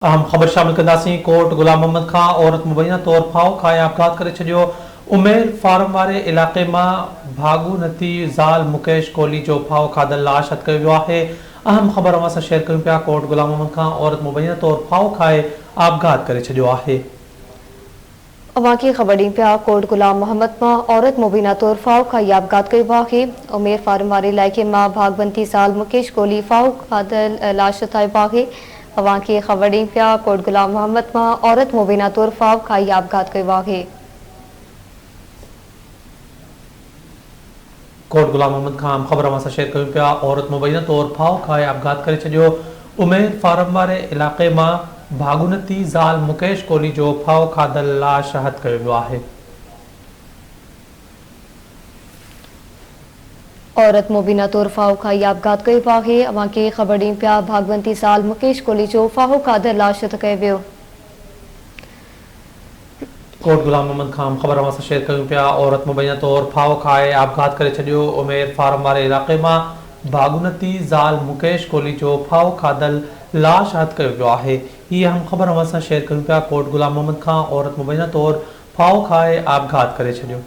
अहम ख़बर शामिल कंदासीं। कोट गुलाम मोहम्मद खां औरत मुबैना तौर फाओ खाए आपघात करे छॾियो। उमेर फार्म वारे इलाक़े मां भागूनती ज़ाल मुकेश कोहली जो फाओ खाधल लाश हथ कयो वियो आहे। अहम ख़बर अवां सां शेयर कयूं पिया। कोट गुलाम मोहम्मद खां औरत मुबैना तौर फाओ खाए आपघात करे छॾियो आहे। अवां खे ख़बर ॾीं पिया। कोट गुलाम मोहम्मद मां औरत मुबीना तौर फाओ खाई आपघात कयो आहे। उमेर फार्म वारे इलाइक़े मां भागवंती ज़ाल मुकेश कोहली फाओ खाधल लाश हथायो आहे। अवां खे ख़बर ॾीं पिया। कोट गुलाम मोहम्मद मां औरत मुबीना तौर फाओ खाई आपघात कयो आहे। कोट गुलाम मोहम्मद खां ख़बर अवां सां शेयर कयूं पिया। औरत मुबैना तौर फाओ खाए आपघात करे छॾियो। उमेर फार्म वारे इलाक़े मां भागुनती ज़ाल मुकेश कोहली जो फाओ खाधल लाश हथ कयो वियो आहे। औरत मुबीना तौर फाओ खाई आपघात कयो आहे। अवां खे ख़बर ॾीं पिया। भागवंती ज़ाल मुकेश कोहली जो फाओ खाधल लाश हथ कयो वियो। कोट गुलाम मोहम्मद खां ख़बर अवां सां शेयर कयूं पिया। औरत मुबैना तौर फाओ खाए आपघात करे छॾियो। उमेर फार्म वारे इलाक़े मां भागुनती ज़ाल मुकेश कोहली जो फाओ खाधल लाश हथ कयो वियो आहे। हीअ अहम ख़बर अवां सां शेयर कयूं पिया। कोट गुलाम मोहम्मद खां औरत मुबैना तौर फाओ खाए आपघात करे छॾियो।